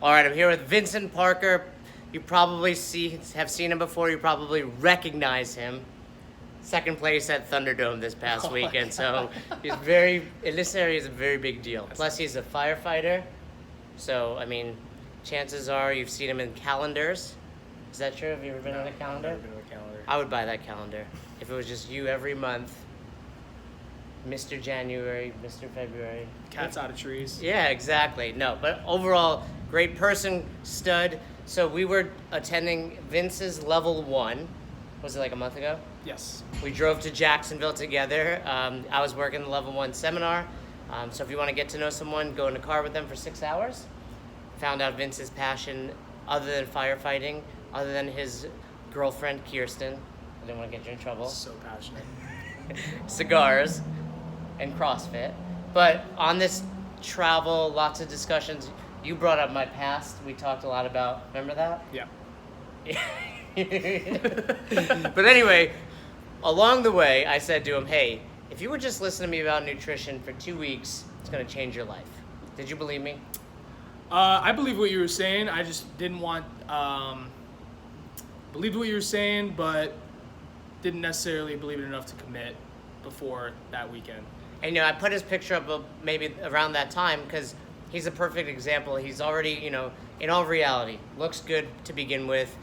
All right, I'm here with Vincent Parker. You probably have seen him before. You probably recognize him. Second place at Thunderdome this past weekend. So he's in this area, he's a very big deal. Plus, he's a firefighter. So, I mean, chances are you've seen him in calendars. Is that true? Have you ever been on a calendar? I've never been on a calendar. I would buy that calendar if it was just you every month. Mr. January, Mr. February. Cats out of trees. Yeah, exactly. No, but overall, great person, stud. So we were attending Vince's level 1. Was it like a month ago? Yes. We drove to Jacksonville together. I was working the level 1 seminar. So if you want to get to know someone, go in a car with them for 6 hours. Found out Vince's passion other than firefighting, other than his girlfriend, Kirsten. I didn't want to get you in trouble. So passionate. Cigars and CrossFit. But on this travel, lots of discussions. You brought up my past. We talked a lot about, remember that? Yeah. But anyway, along the way, I said to him, hey, if you would just listen to me about nutrition for 2 weeks, it's going to change your life. Did you believe me? I believe what you were saying. I just didn't want, believed what you were saying, but didn't necessarily believe it enough to commit before that weekend. And, I put his picture up maybe around that time because he's a perfect example. He's already, in all reality, looks good to begin with,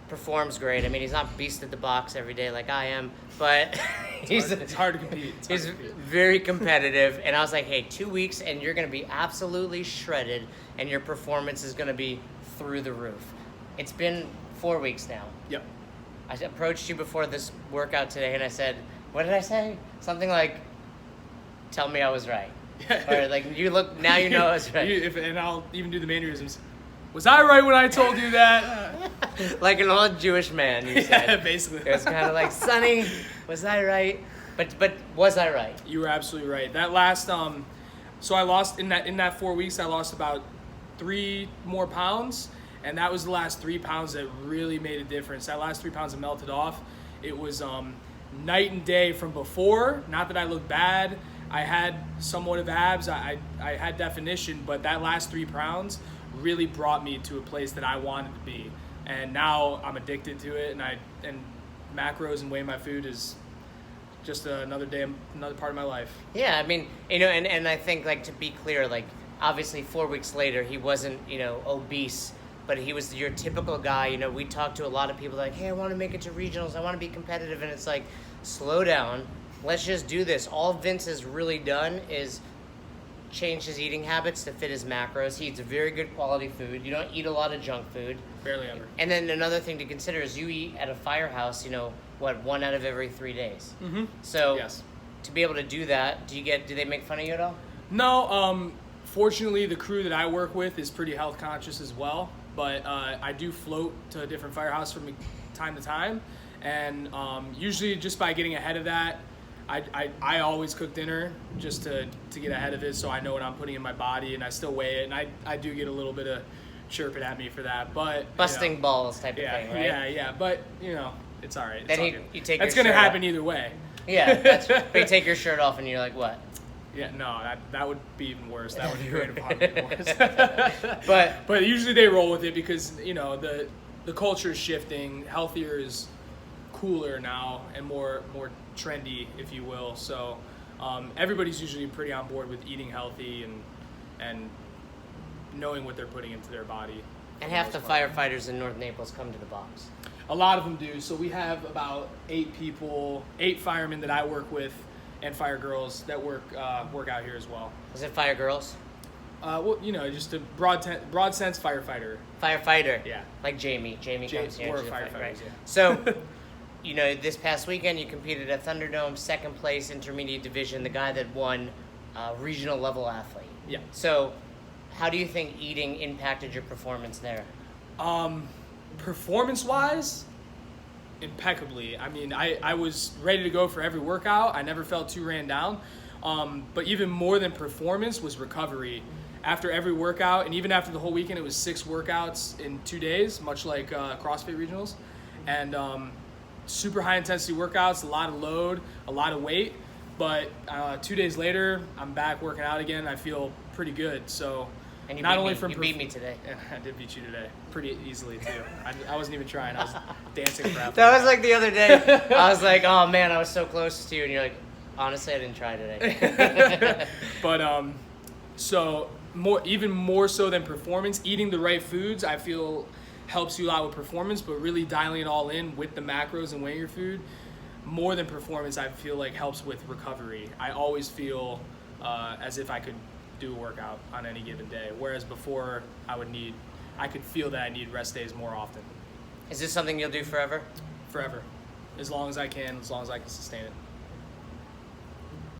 performs great. I mean, he's not beast at the box every day like I am, but it's hard to compete. He's very competitive. And I was like, hey, 2 weeks and you're going to be absolutely shredded and your performance is going to be through the roof. It's been 4 weeks now. Yep. I approached you before this workout today and I said, what did I say? Something like, tell me I was right. Or like, you look, now you know I was right. And I'll even do the mannerisms. Was I right when I told you that? Like an old Jewish man, you said. Yeah, basically. It was kind of like, Sonny, was I right? But was I right? You were absolutely right. That last, so I lost, in that 4 weeks, I lost about 3 more pounds. And that was the last 3 pounds that really made a difference. That last 3 pounds that melted off, it was night and day from before. Not that I looked bad. I had somewhat of abs. I had definition, but that last 3 pounds really brought me to a place that I wanted to be. And now I'm addicted to it, and macros and weighing my food is just another part of my life. Yeah, I mean, and I think, like, to be clear, like, obviously 4 weeks later, he wasn't, obese, but he was your typical guy. We talked to a lot of people like, hey, I want to make it to regionals. I want to be competitive. And it's like, slow down. Let's just do this. All Vince has really done is change his eating habits to fit his macros. He eats very good quality food. You don't eat a lot of junk food. Barely ever. And then another thing to consider is you eat at a firehouse, 1 out of every 3 days. Mm-hmm. So yes. To be able to do that, do they make fun of you at all? No, fortunately the crew that I work with is pretty health conscious as well, but I do float to a different firehouse from time to time, and usually just by getting ahead of that, I always cook dinner just to get ahead of it, so I know what I'm putting in my body, and I still weigh it, and I do get a little bit of chirping at me for that, but busting balls type of thing, right? Yeah, but it's all right. Then you take that's your gonna shirt happen off. Either way. Yeah, but you take your shirt off and you're like, what? Yeah, no, that would be even worse. That would be great upon me worse. But usually they roll with it because the culture is shifting. Healthier is cooler now and more trendy, if you will. So everybody's usually pretty on board with eating healthy and knowing what they're putting into their body. And half the firefighters in North Naples come to the box. A lot of them do. So we have about 8 firemen that I work with, and fire girls that work out here as well. Is it fire girls? Well, just a broad sense firefighter. Firefighter. Yeah. Like Jamie. Jamie comes here. More and she's a fighter, firefighters, right? yeah. So, this past weekend you competed at Thunderdome, second place, intermediate division, the guy that won regional level athlete. Yeah. So, how do you think eating impacted your performance there? Performance-wise, impeccably. I mean, I was ready to go for every workout. I never felt too ran down. But even more than performance was recovery. After every workout, and even after the whole weekend, it was 6 workouts in 2 days, much like CrossFit regionals. And super high-intensity workouts, a lot of load, a lot of weight. But 2 days later, I'm back working out again. I feel pretty good. So And you Not beat only me. from You beat me today. Yeah, I did beat you today, pretty easily too. I wasn't even trying. I was dancing for That was like the other day. I was like, oh man, I was so close to you, and you're like, honestly, I didn't try today. But so even more so than performance, eating the right foods, I feel helps you out with performance, but really dialing it all in with the macros and weighing your food, more than performance, I feel like helps with recovery. I always feel as if I could do a workout on any given day, whereas before I could feel that I need rest days more often. Is this something you'll do forever? Forever, as long as I can sustain it.